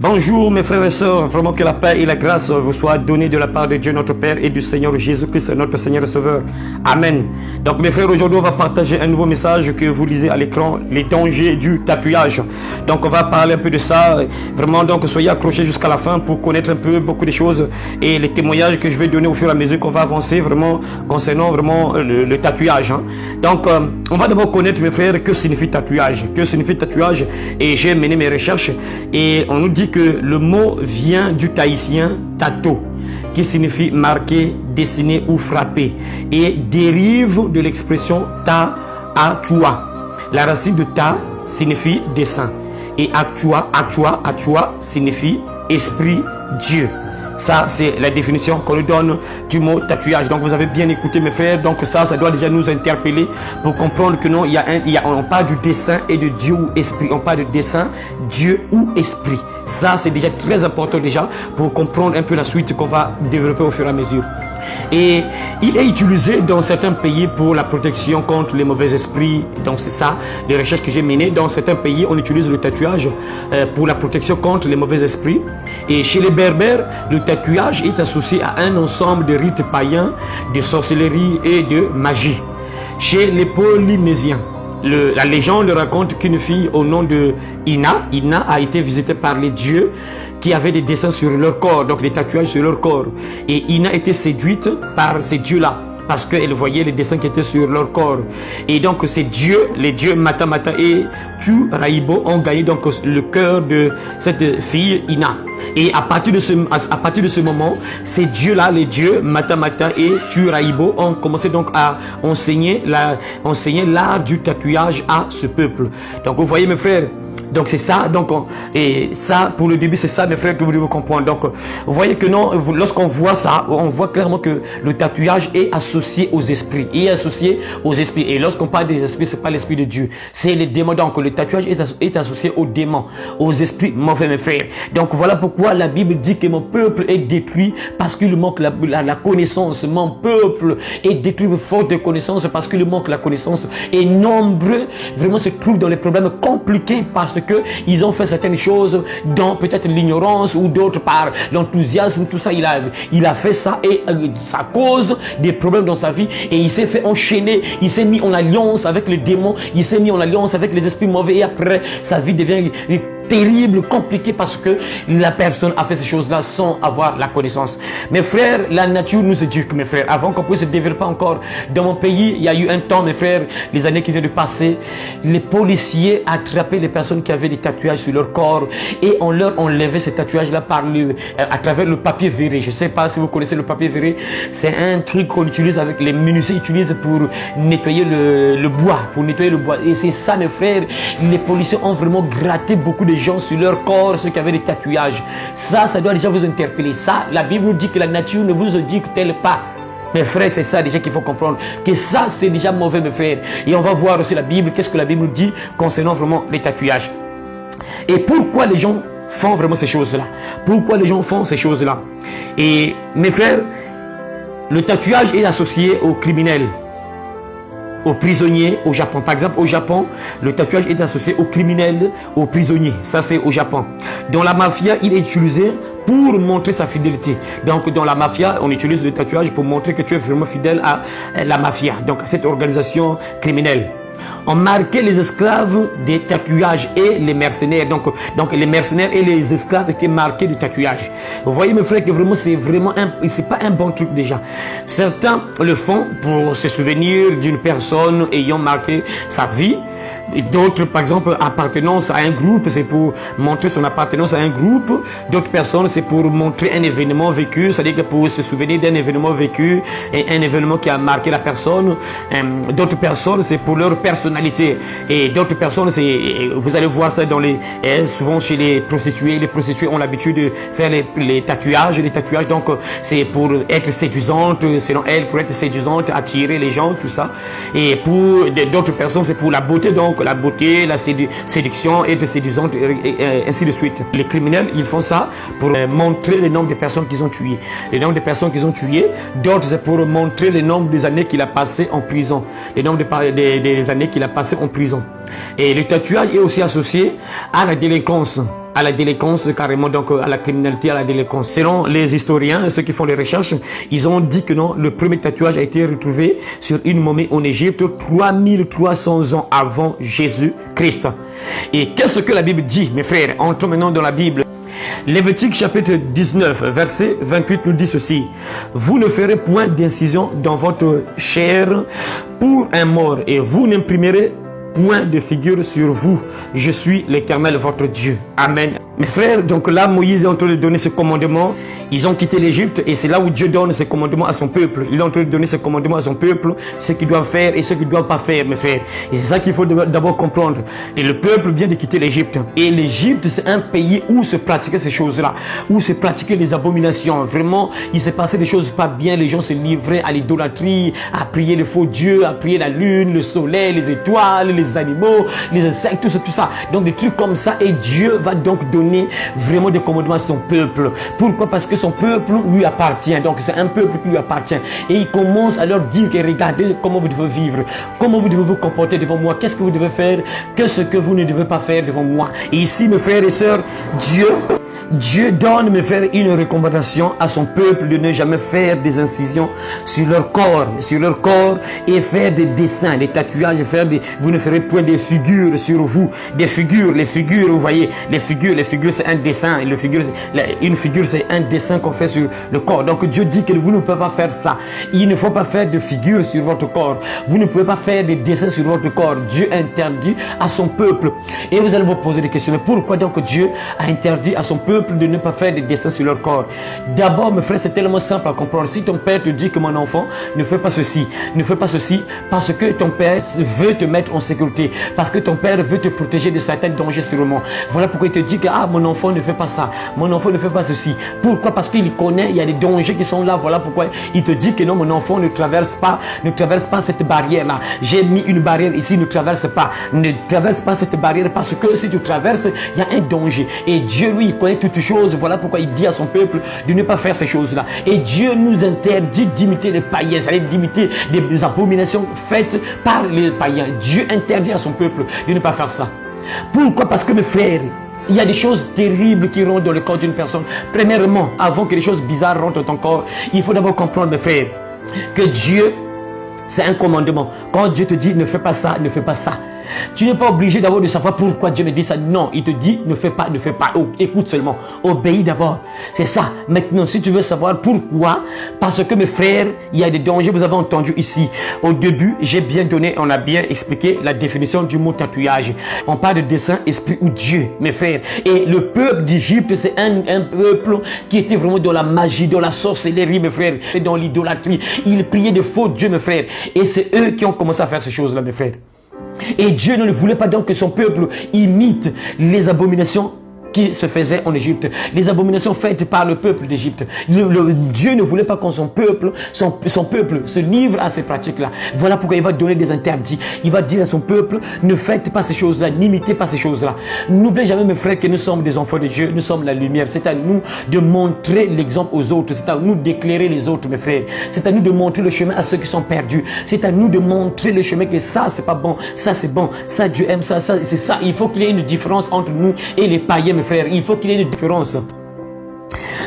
Bonjour mes frères et sœurs, vraiment que la paix et la grâce vous soient données de la part de Dieu notre Père et du Seigneur Jésus-Christ, notre Seigneur et Sauveur. Amen. Donc mes frères, aujourd'hui on va partager un nouveau message que vous lisez à l'écran, les dangers du tatouage. Donc on va parler un peu de ça, vraiment donc soyez accrochés jusqu'à la fin pour connaître un peu beaucoup de choses et les témoignages que je vais donner au fur et à mesure qu'on va avancer vraiment concernant vraiment le tatouage. Donc on va d'abord connaître mes frères que signifie tatouage. Que signifie tatouage? Et j'ai mené mes recherches et on nous dit que le mot vient du tahitien tato, qui signifie marquer, dessiner ou frapper, et dérive de l'expression ta atua. La racine de ta signifie dessin, et atua signifie esprit, Dieu. Ça, c'est la définition qu'on nous donne du mot tatouage. Donc, vous avez bien écouté, mes frères. Donc, ça doit déjà nous interpeller pour comprendre que non, on parle du dessin et de Dieu ou esprit. On parle de dessin, Dieu ou esprit. Ça, c'est déjà très important déjà pour comprendre un peu la suite qu'on va développer au fur et à mesure. Et il est utilisé dans certains pays pour la protection contre les mauvais esprits. Donc c'est ça, les recherches que j'ai menées. Dans certains pays, on utilise le tatouage pour la protection contre les mauvais esprits. Et chez les Berbères, le tatouage est associé à un ensemble de rites païens, de sorcellerie et de magie. Chez les Polynésiens, la légende raconte qu'une fille au nom de Ina a été visitée par les dieux qui avaient des dessins sur leur corps, donc des tatouages sur leur corps. Et Ina était séduite par ces dieux-là parce qu'elle voyait les dessins qui étaient sur leur corps. Et donc ces dieux, les dieux Mata Mata et Tu Raibo ont gagné donc le cœur de cette fille Ina. Et à partir de ce moment, ces dieux-là, les dieux Mata Mata et Tu Raibo ont commencé donc à enseigner l'art du tatouage à ce peuple. Donc vous voyez mes frères, donc c'est ça, et ça pour le début c'est ça mes frères que vous devez comprendre. Donc vous voyez que non, lorsqu'on voit ça, on voit clairement que le tatouage est associé aux esprits, et lorsqu'on parle des esprits, c'est pas l'esprit de Dieu, c'est les démons. Donc le tatouage est associé aux démons, aux esprits mauvais mes frères. Donc voilà pourquoi la Bible dit que mon peuple est détruit parce qu'il manque la connaissance. Mon peuple est détruit faute de connaissance parce qu'il manque la connaissance, et nombreux vraiment se trouvent dans les problèmes compliqués parce que ils ont fait certaines choses dans peut-être l'ignorance ou d'autres par l'enthousiasme, tout ça. Il a fait ça et ça cause des problèmes dans sa vie, et il s'est fait enchaîner, il s'est mis en alliance avec les démons, il s'est mis en alliance avec les esprits mauvais, et après sa vie devient terrible, compliqué parce que la personne a fait ces choses-là sans avoir la connaissance. Mes frères, la nature nous éduque, mes frères. Avant qu'on puisse se développer encore, dans mon pays, il y a eu un temps, mes frères, les années qui viennent de passer, les policiers attrapaient les personnes qui avaient des tatouages sur leur corps et on leur enlevait ces tatouages-là à travers le papier verré. Je ne sais pas si vous connaissez le papier verré. C'est un truc qu'on utilise avec les menuisiers utilisent pour nettoyer le bois, Et c'est ça, mes frères, les policiers ont vraiment gratté beaucoup de gens sur leur corps, ceux qui avaient des tatouages. Ça doit déjà vous interpeller. Ça, la Bible nous dit que la nature ne vous éduque-t-elle pas? Mes frères, c'est ça déjà qu'il faut comprendre. Que ça, c'est déjà mauvais, mes frères. Et on va voir aussi la Bible, qu'est-ce que la Bible nous dit concernant vraiment les tatouages. Et pourquoi les gens font vraiment ces choses-là? Pourquoi les gens font ces choses-là? Et mes frères, le tatouage est associé aux criminels, aux prisonniers au Japon. Par exemple, au Japon, le tatouage est associé aux criminels, aux prisonniers. Ça, c'est au Japon. Dans la mafia, il est utilisé pour montrer sa fidélité. Donc, dans la mafia, on utilise le tatouage pour montrer que tu es vraiment fidèle à la mafia, donc à cette organisation criminelle. On marquait les esclaves des tatouages et les mercenaires. Donc les mercenaires et les esclaves étaient marqués du tatouage. Vous voyez mes frères que vraiment c'est pas un bon truc déjà. Certains le font pour se souvenir d'une personne ayant marqué sa vie. D'autres, par exemple, appartenance à un groupe, c'est pour montrer son appartenance à un groupe. D'autres personnes, c'est pour montrer un événement vécu, c'est-à-dire que pour se souvenir d'un événement vécu et un événement qui a marqué la personne. D'autres personnes, c'est pour leur personnalité. Et d'autres personnes, vous allez voir ça souvent chez les prostituées. Les prostituées ont l'habitude de faire les tatouages. Les tatouages, donc, c'est pour être séduisante, selon elles, pour être séduisante, attirer les gens, tout ça. Et pour d'autres personnes, c'est pour la beauté, donc, la beauté, la séduction, être séduisante, et ainsi de suite. Les criminels, ils font ça pour montrer le nombre de personnes qu'ils ont tuées. Le nombre de personnes qu'ils ont tuées. D'autres, c'est pour montrer le nombre des années qu'il a passé en prison. Le nombre des années qu'il a passé en prison. Et le tatouage est aussi associé à la délinquance. à la délinquance, carrément donc à la criminalité, à la délinquance. Selon les historiens, ceux qui font les recherches, ils ont dit que non, le premier tatouage a été retrouvé sur une momie en Égypte 3300 ans avant Jésus-Christ. Et qu'est-ce que la Bible dit, mes frères? Entrons maintenant dans la Bible. Lévitique chapitre 19, verset 28 nous dit ceci. Vous ne ferez point d'incision dans votre chair pour un mort et vous n'imprimerez point de figure sur vous. Je suis l'Éternel votre Dieu. Amen. Mes frères, donc là, Moïse est en train de donner ce commandement. Ils ont quitté l'Égypte et c'est là où Dieu donne ses commandements à son peuple. Il est en train de donner ses commandements à son peuple, ce qu'ils doivent faire et ce qu'ils ne doivent pas faire, mes frères. Et c'est ça qu'il faut d'abord comprendre. Et le peuple vient de quitter l'Égypte. Et l'Égypte, c'est un pays où se pratiquaient ces choses-là, où se pratiquaient les abominations. Vraiment, il s'est passé des choses pas bien. Les gens se livraient à l'idolâtrie, à prier les faux dieux, à prier la lune, le soleil, les étoiles, les animaux, les insectes, tout ça. Donc des trucs comme ça. Et Dieu va donc donner vraiment des commandements à son peuple. Pourquoi? Parce que son peuple lui appartient. Donc c'est un peuple qui lui appartient. Et il commence à leur dire que regardez comment vous devez vivre, comment vous devez vous comporter devant moi, qu'est-ce que vous devez faire, qu'est-ce que vous ne devez pas faire devant moi. Et ici, mes frères et sœurs, Dieu donne, mes frères, une recommandation à son peuple de ne jamais faire des incisions sur leur corps et faire des dessins, des tatouages, vous ne ferez point des figures sur vous, les figures, vous voyez, les figures c'est un dessin, une figure c'est un dessin qu'on fait sur le corps. Donc Dieu dit que vous ne pouvez pas faire ça. Il ne faut pas faire de figures sur votre corps. Vous ne pouvez pas faire des dessins sur votre corps. Dieu interdit à son peuple. Et vous allez vous poser des questions. Mais pourquoi donc Dieu a interdit à son peuple de ne pas faire des dessins sur leur corps? D'abord, mes frères, c'est tellement simple à comprendre. Si ton père te dit que mon enfant, ne fais pas ceci, parce que ton père veut te mettre en sécurité, parce que ton père veut te protéger de certains dangers sûrement. Voilà pourquoi il te dit que mon enfant ne fait pas ça, mon enfant ne fait pas ceci. Pourquoi? Parce qu'il connaît, il y a des dangers qui sont là. Voilà pourquoi il te dit que non, mon enfant ne traverse pas cette barrière là. J'ai mis une barrière ici, ne traverse pas cette barrière, parce que si tu traverses, il y a un danger. Et Dieu, lui, il connaît toutes choses. Voilà pourquoi il dit à son peuple de ne pas faire ces choses là. Et Dieu nous interdit d'imiter les païens, c'est-à-dire d'imiter des abominations faites par les païens. Dieu interdit à son peuple de ne pas faire ça. Pourquoi? Parce que, mes frères, il y a des choses terribles qui rentrent dans le corps d'une personne. Premièrement, avant que les choses bizarres rentrent dans ton corps, il faut d'abord comprendre, mes frères, que Dieu, c'est un commandement. Quand Dieu te dit ne fais pas ça, ne fais pas ça. Tu n'es pas obligé d'abord de savoir pourquoi Dieu me dit ça. Non, il te dit ne fais pas, ne fais pas. Oh, écoute seulement, obéis d'abord. C'est ça. Maintenant, si tu veux savoir pourquoi, parce que, mes frères, il y a des dangers. Vous avez entendu ici. Au début, on a bien expliqué la définition du mot tatouage. On parle de dessin, esprit ou Dieu, mes frères. Et le peuple d'Égypte, c'est un peuple qui était vraiment dans la magie, dans la sorcellerie, mes frères, et dans l'idolâtrie. Ils priaient de faux dieux, mes frères. Et c'est eux qui ont commencé à faire ces choses-là, mes frères. Et Dieu ne voulait pas donc que son peuple imite les abominations qui se faisaient en Égypte, les abominations faites par le peuple d'Égypte. Dieu ne voulait pas que son peuple se livre à ces pratiques-là. Voilà pourquoi il va donner des interdits. Il va dire à son peuple, ne faites pas ces choses-là, n'imitez pas ces choses-là. N'oubliez jamais, mes frères, que nous sommes des enfants de Dieu, nous sommes la lumière. C'est à nous de montrer l'exemple aux autres, c'est à nous d'éclairer les autres, mes frères. C'est à nous de montrer le chemin à ceux qui sont perdus. C'est à nous de montrer le chemin que ça, c'est pas bon, ça, c'est bon, ça, Dieu aime ça, ça, c'est ça. Il faut qu'il y ait une différence entre nous et les païens, frères, il faut qu'il y ait une différence.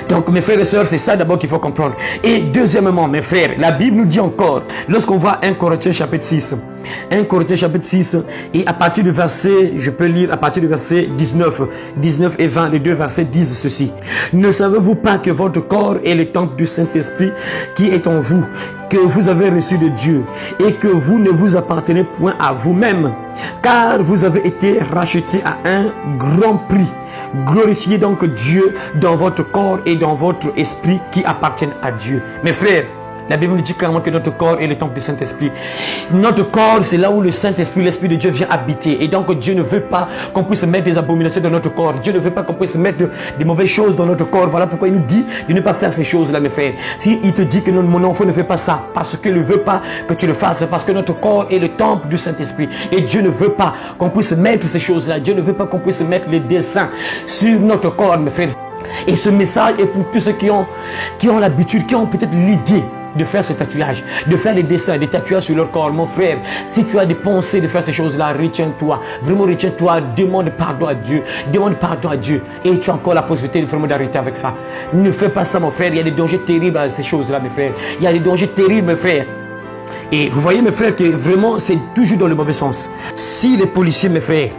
Donc, mes frères et sœurs, c'est ça d'abord qu'il faut comprendre. Et deuxièmement, mes frères, la Bible nous dit encore, lorsqu'on voit 1 Corinthiens chapitre 6, 1 Corinthiens chapitre 6, et à partir du verset, je peux lire à partir du verset 19 et 20, les deux versets disent ceci. Ne savez-vous pas que votre corps est le temple du Saint-Esprit qui est en vous, que vous avez reçu de Dieu, et que vous ne vous appartenez point à vous-même, car vous avez été rachetés à un grand prix. Glorifiez donc Dieu dans votre corps et dans votre esprit qui appartiennent à Dieu. Mes frères, la Bible nous dit clairement que notre corps est le temple du Saint-Esprit. Notre corps, c'est là où le Saint-Esprit, l'Esprit de Dieu vient habiter. Et donc Dieu ne veut pas qu'on puisse mettre des abominations dans notre corps. Dieu ne veut pas qu'on puisse mettre des mauvaises choses dans notre corps. Voilà pourquoi il nous dit de ne pas faire ces choses-là, mes frères. Si il te dit que non, mon enfant ne fait pas ça, parce qu'il ne veut pas que tu le fasses, parce que notre corps est le temple du Saint-Esprit. Et Dieu ne veut pas qu'on puisse mettre ces choses-là. Dieu ne veut pas qu'on puisse mettre les dessins sur notre corps, mes frères. Et ce message est pour tous ceux qui ont l'habitude, qui ont peut-être l'idée de faire ces tatouages, de faire des dessins, des tatouages sur leur corps. Mon frère, si tu as des pensées de faire ces choses-là, retiens-toi. Vraiment, retiens-toi. Demande pardon à Dieu. Demande pardon à Dieu. Et tu as encore la possibilité de vraiment d'arrêter avec ça. Ne fais pas ça, mon frère. Il y a des dangers terribles à ces choses-là, mes frères. Il y a des dangers terribles, mes frères. Et vous voyez, mes frères, que vraiment, c'est toujours dans le mauvais sens. Si les policiers, mes frères,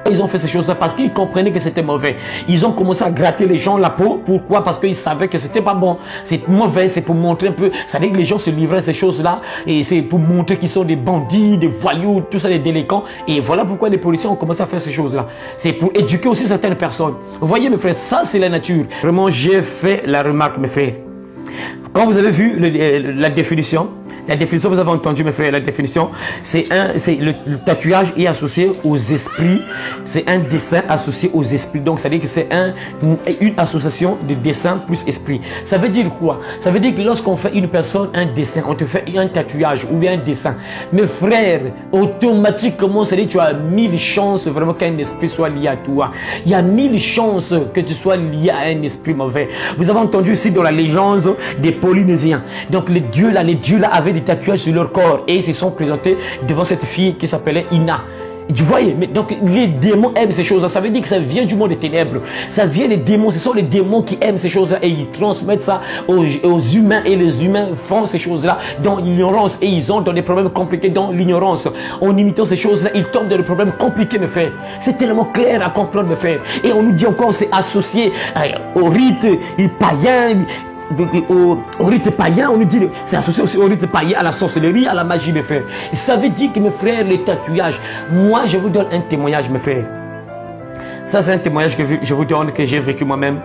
ils ont fait ces choses-là parce qu'ils comprenaient que c'était mauvais. Ils ont commencé à gratter les gens la peau. Pourquoi? Parce qu'ils savaient que c'était pas bon. C'est mauvais, c'est pour montrer un peu. Ça veut dire que les gens se livraient à ces choses-là. Et c'est pour montrer qu'ils sont des bandits, des voyous, tout ça, des délinquants. Et voilà pourquoi les policiers ont commencé à faire ces choses-là. C'est pour éduquer aussi certaines personnes. Vous voyez, mes frères, ça c'est la nature. Vraiment, j'ai fait la remarque, mes frères. Quand vous avez vu la définition, vous avez entendu, mes frères, la définition, le tatouage est associé aux esprits, c'est un dessin associé aux esprits. Donc, ça veut dire que c'est une association de dessin plus esprit. Ça veut dire quoi? Ça veut dire que lorsqu'on fait une personne un dessin, on te fait un tatouage ou bien un dessin. Mes frères, automatiquement, ça veut dire que tu as 1000 chances vraiment qu'un esprit soit lié à toi. Il y a 1000 chances que tu sois lié à un esprit mauvais. Vous avez entendu aussi dans la légende des Polynésiens. Donc, les dieux là avaient des tatouages sur leur corps et ils se sont présentés devant cette fille qui s'appelait Ina. Tu vois, donc les démons aiment ces choses-là. Ça veut dire que ça vient du monde des ténèbres. Ça vient des démons. Ce sont les démons qui aiment ces choses-là et ils transmettent ça aux humains. Et les humains font ces choses-là dans l'ignorance et ils ont dans des problèmes compliqués dans l'ignorance. En imitant ces choses-là, ils tombent dans des problèmes compliqués, mes frères. C'est tellement clair à comprendre, mes frères. Et on nous dit encore, c'est associé au rite païen. Au rite païen, on nous dit, c'est associé aussi au rite païen, à la sorcellerie, à la magie, mes frères. Ça veut dire que, mes frères, les tatouages, moi, je vous donne un témoignage, mes frères. Ça, c'est un témoignage que je vous donne, que j'ai vécu moi-même.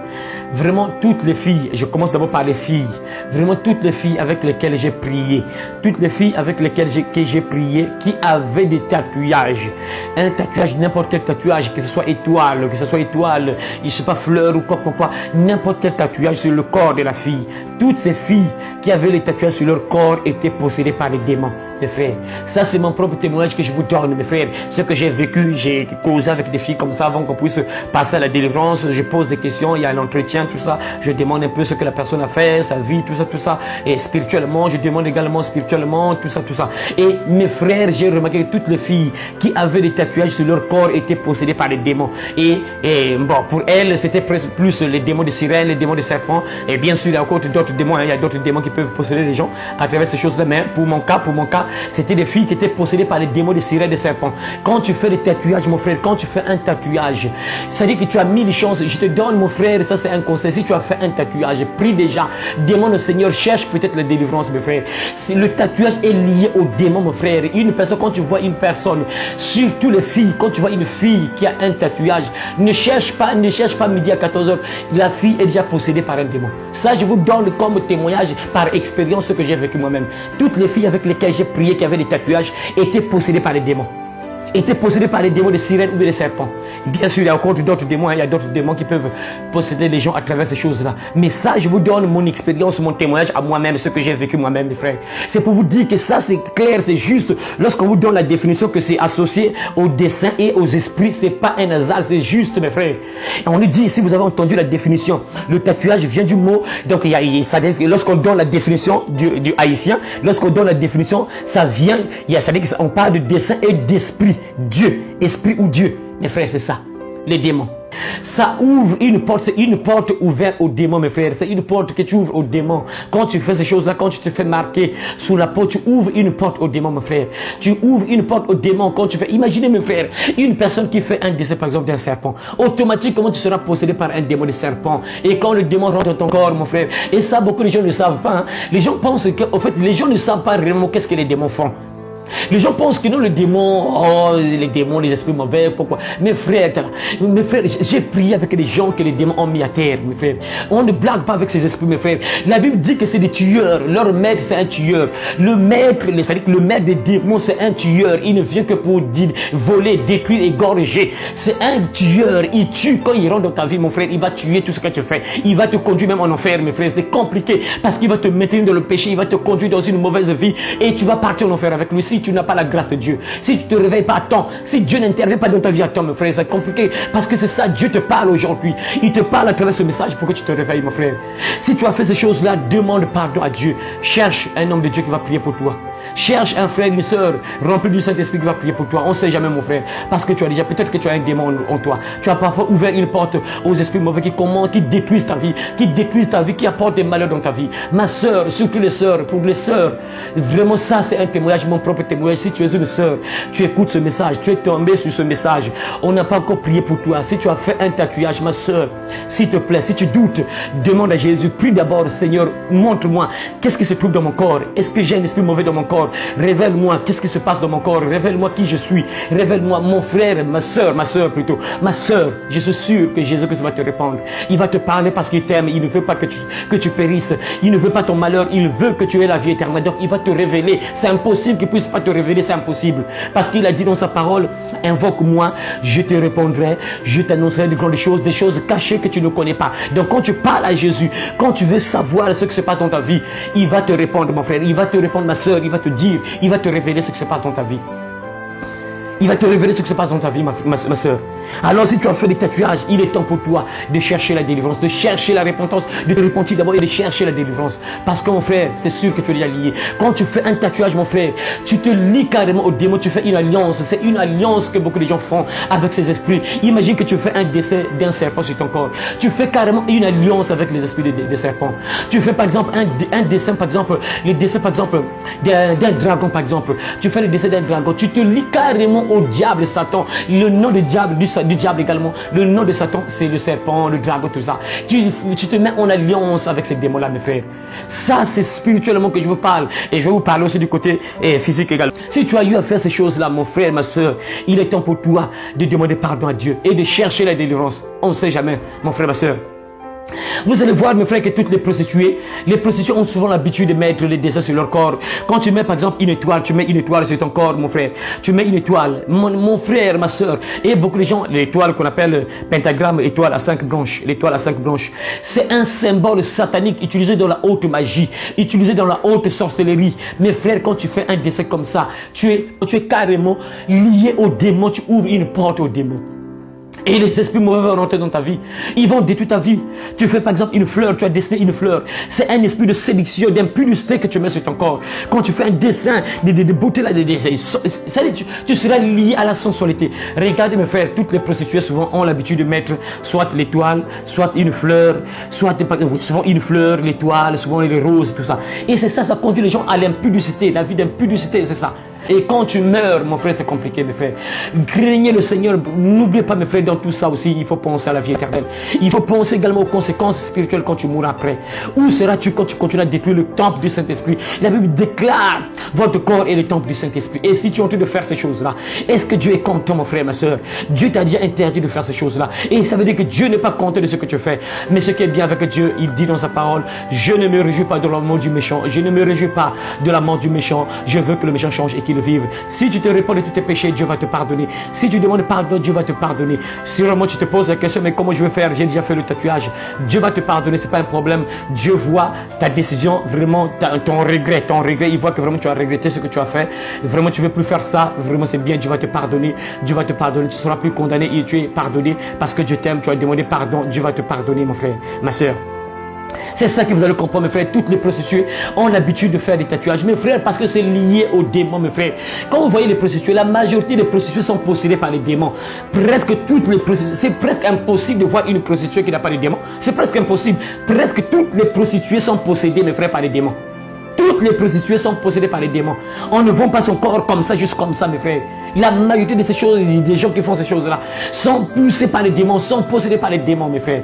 Vraiment, toutes les filles, je commence d'abord par les filles. Vraiment, toutes les filles avec lesquelles j'ai prié. Toutes les filles avec lesquelles j'ai prié, qui avaient des tatouages. Un tatouage, n'importe quel tatouage, que ce soit étoile, je sais pas, fleur ou quoi. N'importe quel tatouage sur le corps de la fille. Toutes ces filles qui avaient les tatouages sur leur corps étaient possédées par les démons. Mes frères, ça c'est mon propre témoignage que je vous donne, mes frères. Ce que j'ai vécu, j'ai causé avec des filles comme ça avant qu'on puisse passer à la délivrance. Je pose des questions, il y a l'entretien, tout ça. Je demande un peu ce que la personne a fait, sa vie, tout ça. Et spirituellement, je demande également spirituellement, tout ça. Et mes frères, j'ai remarqué que toutes les filles qui avaient des tatouages sur leur corps étaient possédées par les démons. Et bon, pour elles, c'était plus les démons de sirènes, les démons de serpents. Et bien sûr, il y a encore d'autres démons. Il y a d'autres démons qui peuvent posséder les gens à travers ces choses-là. Mais pour mon cas, c'était des filles qui étaient possédées par les démons de sirènes, de serpents. Quand tu fais des tatouages, mon frère, quand tu fais un tatouage, ça dit que tu as 1000 chances. Je te donne, mon frère, ça c'est un conseil. Si tu as fait un tatouage, prie déjà, demande au Seigneur, cherche peut-être la délivrance, mon frère. Si le tatouage est lié au démon, mon frère, une personne, quand tu vois une personne, surtout les filles, quand tu vois une fille qui a un tatouage, ne cherche pas midi à 14h. La fille est déjà possédée par un démon. Ça, je vous donne comme témoignage par expérience ce que j'ai vécu moi-même. Toutes les filles avec lesquelles j'ai prié qui avaient des tatouages étaient possédées par les démons. Étaient possédés par les démons de sirènes ou des serpents. Bien sûr, il y a encore d'autres démons. Il y a d'autres démons qui peuvent posséder les gens à travers ces choses-là. Mais ça, je vous donne mon expérience, mon témoignage à moi-même, ce que j'ai vécu moi-même, mes frères. C'est pour vous dire que ça, c'est clair, c'est juste. Lorsqu'on vous donne la définition que c'est associé au dessein et aux esprits, c'est pas un hasard, c'est juste, mes frères. Et on nous dit ici, vous avez entendu la définition. Le tatouage vient du mot. Donc, lorsqu'on donne la définition du haïtien, lorsqu'on donne la définition, ça vient, ça dit qu'on parle de dessein et d'esprit. Dieu, esprit ou Dieu, mes frères, c'est ça, les démons. Ça ouvre une porte, c'est une porte ouverte aux démons, mes frères. C'est une porte que tu ouvres aux démons. Quand tu fais ces choses-là, quand tu te fais marquer sous la peau, tu ouvres une porte aux démons, mes frères. Tu ouvres une porte aux démons quand tu fais. Imaginez, mes frères, une personne qui fait un dessin, par exemple, d'un serpent. Automatiquement, tu seras possédé par un démon de serpent. Et quand le démon rentre dans ton corps, mon frère, et ça, beaucoup de gens ne savent pas. Les gens pensent qu'en fait, les gens ne savent pas vraiment qu'est-ce que les démons font. Les gens pensent que non, les démons, les esprits mauvais, pourquoi? Mes frères, j'ai prié avec les gens que les démons ont mis à terre, mes frères. On ne blague pas avec ces esprits, mes frères. La Bible dit que c'est des tueurs. Leur maître, c'est un tueur. Le maître, c'est-à-dire que le maître des démons, c'est un tueur. Il ne vient que pour voler, détruire, égorger. C'est un tueur. Il tue quand il rentre dans ta vie, mon frère. Il va tuer tout ce que tu fais. Il va te conduire même en enfer, mes frères. C'est compliqué parce qu'il va te maintenir dans le péché. Il va te conduire dans une mauvaise vie et tu vas partir en enfer avec lui. si tu n'as pas la grâce de Dieu, si tu ne te réveilles pas à temps, si Dieu n'intervient pas dans ta vie à temps, mon frère, c'est compliqué. Parce que c'est ça, Dieu te parle aujourd'hui. Il te parle à travers ce message pour que tu te réveilles, mon frère. Si tu as fait ces choses-là, demande pardon à Dieu. Cherche un homme de Dieu qui va prier pour toi. Cherche un frère, une soeur rempli du Saint-Esprit qui va prier pour toi. On ne sait jamais, mon frère, parce que tu as déjà, peut-être que tu as un démon en toi. Tu as parfois ouvert une porte aux esprits mauvais qui commandent, qui détruisent ta vie, qui apportent des malheurs dans ta vie. Ma soeur, surtout les sœurs, pour les sœurs, vraiment ça c'est un témoignage, mon propre témoignage. Si tu es une sœur, tu écoutes ce message, tu es tombé sur ce message, on n'a pas encore prié pour toi. Si tu as fait un tatouage, ma soeur, s'il te plaît, si tu doutes, demande à Jésus, prie d'abord, Seigneur, montre-moi qu'est-ce qui se trouve dans mon corps. Est-ce que j'ai un esprit mauvais dans mon corps? Révèle-moi qu'est-ce qui se passe dans mon corps. Révèle-moi qui je suis. Révèle-moi mon frère, ma soeur plutôt. Ma soeur, je suis sûr que Jésus-Christ va te répondre. Il va te parler parce qu'il t'aime. Il ne veut pas que tu périsses. Il ne veut pas ton malheur. Il veut que tu aies la vie éternelle. Donc il va te révéler. C'est impossible qu'il ne puisse pas te révéler. C'est impossible. Parce qu'il a dit dans sa parole, invoque-moi, je te répondrai. Je t'annoncerai de grandes choses, des choses cachées que tu ne connais pas. Donc quand tu parles à Jésus, quand tu veux savoir ce qui se passe dans ta vie, il va te répondre, mon frère. Il va te répondre, ma soeur. Il va te dire, il va te révéler ce qui se passe dans ta vie. Il va te révéler ce qui se passe dans ta vie, ma soeur. Alors si tu as fait des tatouages, il est temps pour toi de chercher la délivrance, de chercher la repentance, de te repentir d'abord et de chercher la délivrance. Parce que mon frère, c'est sûr que tu es déjà lié. Quand tu fais un tatouage, mon frère, tu te lis carrément au démon, tu fais une alliance. C'est une alliance que beaucoup de gens font avec ces esprits. Imagine que tu fais un dessin d'un serpent sur ton corps. Tu fais carrément une alliance avec les esprits des serpents. Tu fais par exemple un dessin, par exemple, le dessin par exemple d'un dragon, par exemple. Tu fais le dessin d'un dragon. Tu te lis carrément au diable, Satan. Le nom du diable également. Le nom de Satan, c'est le serpent, le dragon, tout ça. Tu te mets en alliance avec ces démons-là, mes frères. Ça, c'est spirituellement que je vous parle. Et je vais vous parler aussi du côté physique également. Si tu as eu à faire ces choses-là, mon frère, ma soeur, il est temps pour toi de demander pardon à Dieu et de chercher la délivrance. On ne sait jamais, mon frère, ma soeur. Vous allez voir, mes frères, que toutes les prostituées ont souvent l'habitude de mettre les dessins sur leur corps. Quand tu mets par exemple une étoile, tu mets une étoile sur ton corps, mon frère. Tu mets une étoile, mon frère, ma soeur. Et beaucoup de gens, l'étoile qu'on appelle pentagramme, étoile à 5 branches, l'étoile à 5 branches, c'est un symbole satanique utilisé dans la haute magie, utilisé dans la haute sorcellerie. Mes frères, quand tu fais un dessin comme ça, tu es carrément lié au démon, tu ouvres une porte au démon. Et les esprits mauvais vont rentrer dans ta vie. Ils vont détruire ta vie. Tu fais par exemple une fleur, tu as dessiné une fleur. C'est un esprit de séduction, d'impudicité que tu mets sur ton corps. Quand tu fais un dessin de beauté, là, tu seras lié à la sensualité. Regardez mes frères, toutes les prostituées souvent ont l'habitude de mettre soit l'étoile, soit une fleur, soit souvent une fleur, l'étoile, souvent les roses, tout ça. Et c'est ça, ça conduit les gens à l'impudicité, la vie d'impudicité, c'est ça. Et quand tu meurs, mon frère, c'est compliqué, mes frères. Craignez le Seigneur. N'oubliez pas, mes frères, dans tout ça aussi, il faut penser à la vie éternelle. Il faut penser également aux conséquences spirituelles quand tu mourras après. Où seras-tu quand tu continues à détruire le temple du Saint-Esprit? La Bible déclare, votre corps est le temple du Saint-Esprit. Et si tu es en train de faire ces choses-là, est-ce que Dieu est content, mon frère, ma soeur? Dieu t'a déjà interdit de faire ces choses-là. Et ça veut dire que Dieu n'est pas content de ce que tu fais. Mais ce qui est bien avec Dieu, il dit dans sa parole, je ne me réjouis pas de la mort du méchant. Je ne me réjouis pas de la mort du méchant. Je veux que le méchant change et qu'il vivre. Si tu te réponds de tous tes péchés, Dieu va te pardonner. Si tu demandes pardon, Dieu va te pardonner. Si vraiment tu te poses la question, mais comment je vais faire? J'ai déjà fait le tatouage. Dieu va te pardonner, c'est pas un problème. Dieu voit ta décision, vraiment ton regret. Il voit que vraiment tu as regretté ce que tu as fait. Vraiment tu veux plus faire ça. Vraiment c'est bien, Dieu va te pardonner. Dieu va te pardonner. Tu seras plus condamné et tu es pardonné parce que Dieu t'aime. Tu as demandé pardon. Dieu va te pardonner, mon frère, ma soeur. C'est ça que vous allez comprendre, mes frères. Toutes les prostituées ont l'habitude de faire des tatouages, mes frères, parce que c'est lié aux démons, mes frères. Quand vous voyez les prostituées, la majorité des prostituées sont possédées par les démons. Presque toutes les prostituées, c'est presque impossible de voir une prostituée qui n'a pas de démons. C'est presque impossible. Presque toutes les prostituées sont possédées, mes frères, par les démons. Toutes les prostituées sont possédées par les démons. On ne vend pas son corps comme ça, juste comme ça, mes frères. La majorité de ces choses, des gens qui font ces choses-là, sont poussés par les démons, sont possédés par les démons, mes frères.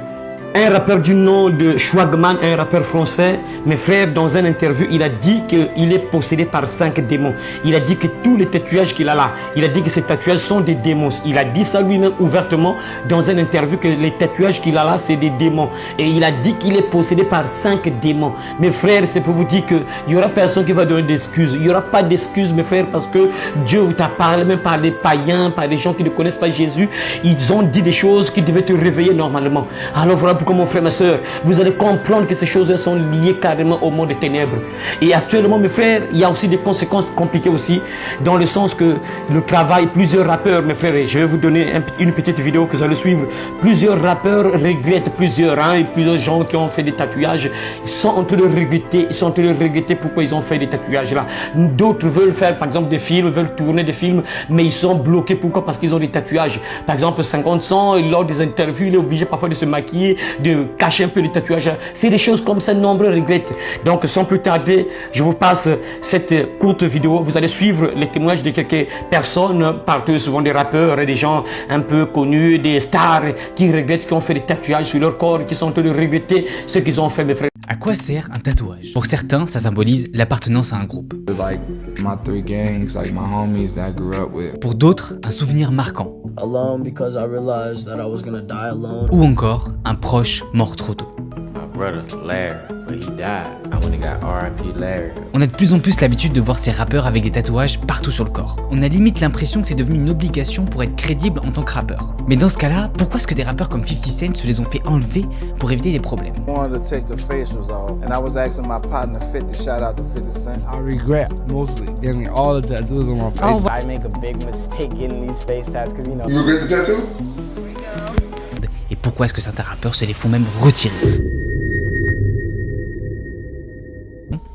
Un rappeur du nom de Schwagman, un rappeur français, mes frères, dans une interview, il a dit qu'il est possédé par 5 démons. Il a dit que tous les tatouages qu'il a là, il a dit que ces tatouages sont des démons. Il a dit ça lui-même ouvertement dans une interview que les tatouages qu'il a là, c'est des démons. Et il a dit qu'il est possédé par 5 démons. Mes frères, c'est pour vous dire qu'il n'y aura personne qui va donner d'excuses. Il n'y aura pas d'excuses, mes frères, parce que Dieu t'a parlé, même par des païens, par des gens qui ne connaissent pas Jésus. Ils ont dit des choses qui devaient te réveiller normalement. Alors voilà pourquoi mon frère, ma soeur, vous allez comprendre que ces choses sont liées carrément au monde des ténèbres. Et actuellement, mes frères, il y a aussi des conséquences compliquées aussi, dans le sens que le travail, plusieurs rappeurs, mes frères, et je vais vous donner une petite vidéo que vous allez suivre, plusieurs rappeurs regrettent, et plusieurs gens qui ont fait des tatouages, ils sont en train de regretter, pourquoi ils ont fait des tatouages là. D'autres veulent faire par exemple des films, veulent tourner des films, mais ils sont bloqués, pourquoi? Parce qu'ils ont des tatouages. Par exemple, 50 Cent, lors des interviews, il est obligé parfois de se maquiller, de cacher un peu les tatouages. C'est des choses comme ça, nombreux regrettent. Donc sans plus tarder, je vous passe cette courte vidéo. Vous allez suivre les témoignages de quelques personnes, partout souvent des rappeurs et des gens un peu connus, des stars qui regrettent, qui ont fait des tatouages sur leur corps, qui sont en train de regretter ce qu'ils ont fait, mes frères. À quoi sert un tatouage? Pour certains, ça symbolise l'appartenance à un groupe. Pour d'autres, un souvenir marquant. Ou encore, un proche mort trop tôt. On a de plus en plus l'habitude de voir ces rappeurs avec des tatouages partout sur le corps. On a limite l'impression que c'est devenu une obligation pour être crédible en tant que rappeur. Mais dans ce cas-là, pourquoi est-ce que des rappeurs comme 50 Cent se les ont fait enlever pour éviter des problèmes? Et pourquoi est-ce que certains rappeurs se les font même retirer?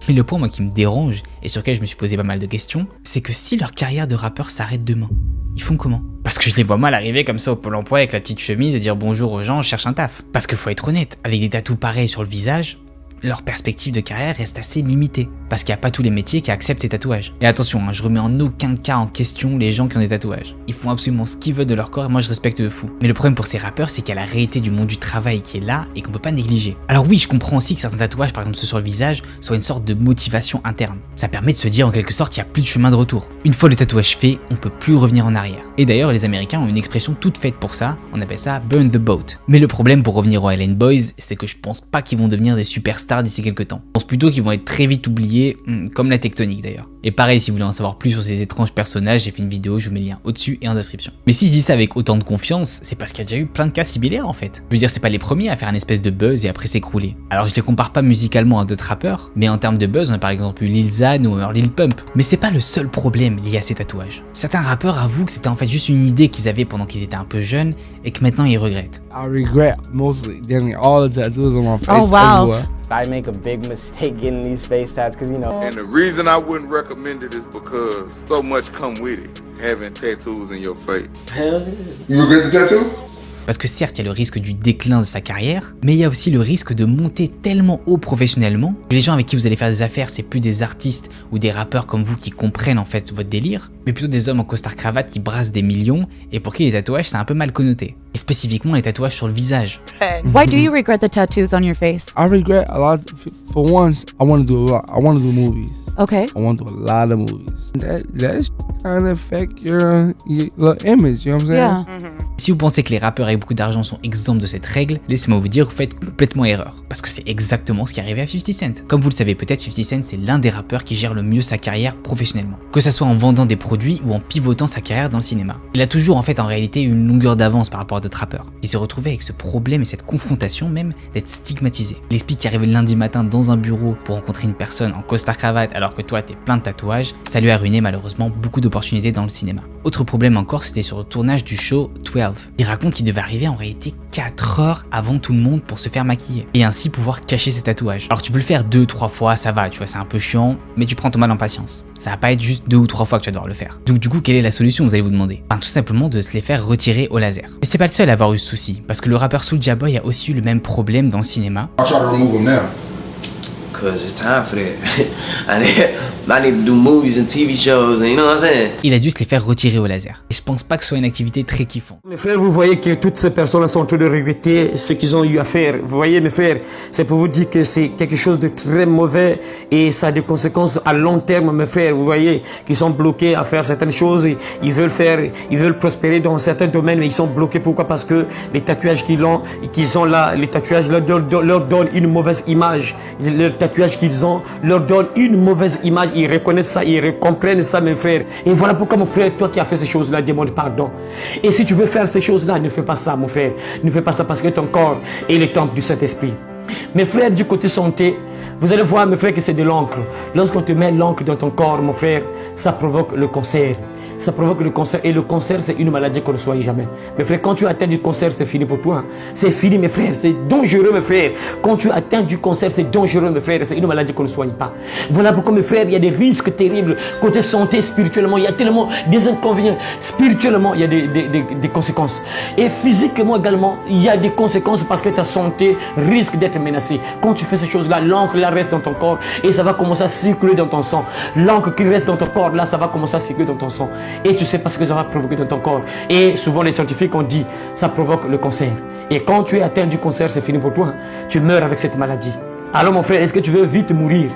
Mais le point moi qui me dérange, et sur lequel je me suis posé pas mal de questions, c'est que si leur carrière de rappeur s'arrête demain, ils font comment? Parce que je les vois mal arriver comme ça au Pôle emploi avec la petite chemise et dire bonjour aux gens, je cherche un taf. Parce qu'il faut être honnête, avec des tatous pareils sur le visage, leur perspective de carrière reste assez limitée, parce qu'il n'y a pas tous les métiers qui acceptent ces tatouages. Et attention, je remets en aucun cas en question les gens qui ont des tatouages. Ils font absolument ce qu'ils veulent de leur corps et moi je respecte de fou. Mais le problème pour ces rappeurs, c'est qu'il y a la réalité du monde du travail qui est là et qu'on peut pas négliger. Alors oui, je comprends aussi que certains tatouages, par exemple ceux sur le visage, soient une sorte de motivation interne. Ça permet de se dire en quelque sorte qu'il n'y a plus de chemin de retour. Une fois le tatouage fait, on peut plus revenir en arrière. Et d'ailleurs, les Américains ont une expression toute faite pour ça, on appelle ça burn the boat. Mais le problème pour revenir aux Island Boys, c'est que je pense pas qu'ils vont devenir des superstars d'ici quelques temps. Je pense plutôt qu'ils vont être très vite oubliés, comme la tectonique d'ailleurs. Et pareil, si vous voulez en savoir plus sur ces étranges personnages, j'ai fait une vidéo, je vous mets le lien au-dessus et en description. Mais si je dis ça avec autant de confiance, c'est parce qu'il y a déjà eu plein de cas similaires en fait. Je veux dire, c'est pas les premiers à faire une espèce de buzz et après s'écrouler. Alors je les compare pas musicalement à d'autres rappeurs, mais en termes de buzz, on a par exemple eu Lil Xan ou Lil Pump. Mais c'est pas le seul problème lié à ces tatouages. Certains rappeurs avouent que c'était en fait juste une idée qu'ils avaient pendant qu'ils étaient un peu jeunes et que maintenant ils regrettent. I regret mostly getting all the tattoos on my face. Oh wow. Everywhere. I make a big mistake getting these face tats because, you know. And the reason I wouldn't recommend it is because so much come with it, having tattoos in your face. Hell You regret the tattoo? Parce que certes, il y a le risque du déclin de sa carrière, mais il y a aussi le risque de monter tellement haut professionnellement que les gens avec qui vous allez faire des affaires, c'est plus des artistes ou des rappeurs comme vous qui comprennent en fait votre délire, mais plutôt des hommes en costard-cravate qui brassent des millions et pour qui les tatouages c'est un peu mal connoté. Et spécifiquement les tatouages sur le visage. Why do you regret the tattoos on your face? I regret a lot. For once, I want to do a lot. I want to do movies. Okay. I want to do a lot of movies. That kind of affect your image. You know what I'm saying? Yeah. Si vous pensez que les rappeurs avec beaucoup d'argent sont exempts de cette règle, laissez-moi vous dire que vous faites complètement erreur. Parce que c'est exactement ce qui est arrivé à 50 Cent. Comme vous le savez peut-être, 50 Cent c'est l'un des rappeurs qui gère le mieux sa carrière professionnellement. Que ça soit en vendant des produits ou en pivotant sa carrière dans le cinéma. Il a toujours en fait en réalité une longueur d'avance par rapport à d'autres rappeurs. Il s'est retrouvé avec ce problème et cette confrontation même d'être stigmatisé. Il explique qu'il arrivait le lundi matin dans un bureau pour rencontrer une personne en costard-cravate alors que toi t'es plein de tatouages. Ça lui a ruiné malheureusement beaucoup d'opportunités dans le cinéma. Autre problème encore, c'était sur le tournage du show 12. Il raconte qu'il devait arriver en réalité 4 heures avant tout le monde pour se faire maquiller et ainsi pouvoir cacher ses tatouages. Alors tu peux le faire 2-3 fois, ça va, tu vois, c'est un peu chiant, mais tu prends ton mal en patience. Ça va pas être juste 2 ou 3 fois que tu vas devoir le faire. Donc du coup, quelle est la solution, vous allez vous demander? Tout simplement de se les faire retirer au laser. Mais c'est pas le seul à avoir eu ce souci, parce que le rappeur Soulja Boy a aussi eu le même problème dans le cinéma. I'll try to remove them now. Cause it's time for that. I need to do movies and TV shows, and you know what I'm saying? Il a dû se les faire retirer au laser. Et je pense pas que ce soit une activité très kiffante. Mes frères, vous voyez que toutes ces personnes sont en train de regretter ce qu'ils ont eu à faire. Vous voyez, mes frères, c'est pour vous dire que c'est quelque chose de très mauvais et ça a des conséquences à long terme, mes frères. Vous voyez qu'ils sont bloqués à faire certaines choses et ils veulent prospérer dans certains domaines, mais ils sont bloqués. Pourquoi? Parce que les tatouages qu'ils ont là, les tatouages leur donnent une mauvaise image. tatouages qu'ils ont leur donne une mauvaise image. Ils reconnaissent ça, ils comprennent ça, mes frères. Et voilà pourquoi, mon frère, toi qui as fait ces choses-là, demande pardon. Et si tu veux faire ces choses-là, ne fais pas ça, mon frère. Ne fais pas ça parce que ton corps est le temple du Saint-Esprit. Mes frères, du côté santé, vous allez voir, mes frères, que c'est de l'encre. Lorsqu'on te met l'encre dans ton corps, mon frère, ça provoque le cancer. Ça provoque le cancer. Et le cancer, c'est une maladie qu'on ne soigne jamais. Mes frères, quand tu atteins du cancer, c'est fini pour toi. C'est fini, mes frères. C'est dangereux, mes frères. Quand tu atteins du cancer, c'est dangereux, mes frères. C'est une maladie qu'on ne soigne pas. Voilà pourquoi, mes frères, il y a des risques terribles. Côté santé, spirituellement, il y a tellement des inconvénients. Spirituellement, il y a des conséquences. Et physiquement également, il y a des conséquences parce que ta santé risque d'être menacée. Quand tu fais ces choses-là, l'encre là reste dans ton corps et ça va commencer à circuler dans ton sang. L'encre qui reste dans ton corps, là, ça va commencer à circuler dans ton sang. Et tu sais pas ce que ça va provoquer dans ton corps. Et souvent, les scientifiques ont dit, ça provoque le cancer. Et quand tu es atteint du cancer, c'est fini pour toi. Tu meurs avec cette maladie. Alors, mon frère, est-ce que tu veux vite mourir?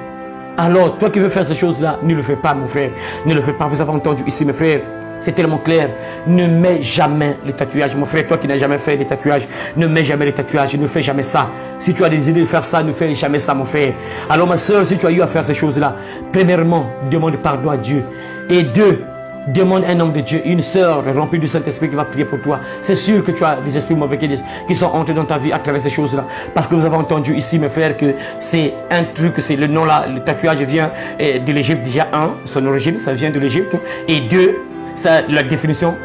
Alors, toi qui veux faire ces choses-là, ne le fais pas, mon frère. Ne le fais pas. Vous avez entendu ici, mes frères. C'est tellement clair. Ne mets jamais les tatouages. Mon frère, toi qui n'as jamais fait des tatouages, ne mets jamais les tatouages. Ne fais jamais ça. Si tu as des idées de faire ça, ne fais jamais ça, mon frère. Alors, ma soeur, si tu as eu à faire ces choses-là, premièrement, demande pardon à Dieu. Et deux, demande un homme de Dieu, une sœur remplie du Saint-Esprit qui va prier pour toi. C'est sûr que tu as des esprits mauvais qui sont entrés dans ta vie à travers ces choses-là. Parce que vous avez entendu ici, mes frères, que c'est un truc, c'est le nom là, le tatouage vient de l'Égypte. Déjà, son origine, ça vient de l'Égypte. Et deux, ça, la définition,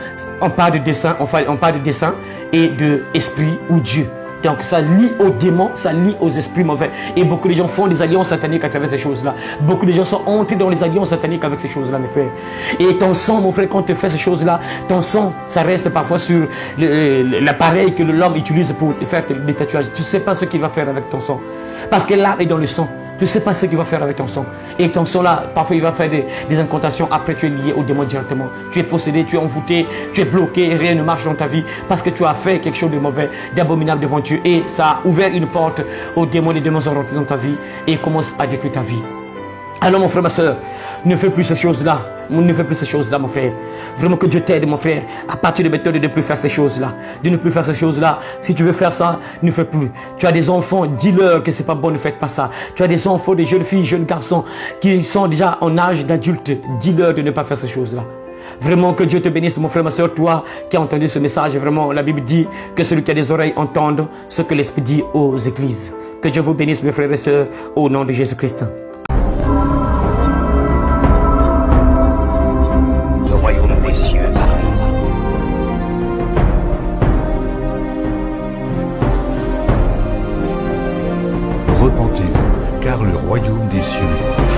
on parle de dessin, on parle de dessin et de esprit ou Dieu. Donc ça lie aux démons, ça lie aux esprits mauvais. Et beaucoup de gens font des alliances sataniques à travers ces choses-là. Beaucoup de gens sont entrés dans les alliances sataniques avec ces choses-là, mes frères. Et ton sang, mon frère, quand tu fais ces choses-là, ton sang, ça reste parfois sur l'appareil que l'homme utilise pour faire des tatouages. Tu ne sais pas ce qu'il va faire avec ton sang. Parce que l'âme est dans le sang. Tu ne sais pas ce qu'il va faire avec ton sang. Et ton sang là, parfois il va faire des incantations. Après tu es lié au démon directement. Tu es possédé, tu es envoûté, tu es bloqué, rien ne marche dans ta vie. Parce que tu as fait quelque chose de mauvais, d'abominable devant Dieu. Et ça a ouvert une porte aux démons. Les démons sont rentrés dans ta vie et commencent à détruire ta vie. Alors mon frère, ma soeur, ne fais plus ces choses-là. Ne fais plus ces choses-là, mon frère. Vraiment que Dieu t'aide, mon frère, à partir de maintenant de ne plus faire ces choses-là. De ne plus faire ces choses-là. Si tu veux faire ça, ne fais plus. Tu as des enfants, dis-leur que c'est pas bon, ne faites pas ça. Tu as des enfants, des jeunes filles, jeunes garçons qui sont déjà en âge d'adulte. Dis-leur de ne pas faire ces choses-là. Vraiment que Dieu te bénisse, mon frère, ma soeur, toi qui as entendu ce message. Vraiment, la Bible dit que celui qui a des oreilles entende ce que l'Esprit dit aux églises. Que Dieu vous bénisse, mes frères et sœurs, au nom de Jésus-Christ. Repentez-vous, car le royaume des cieux est proche.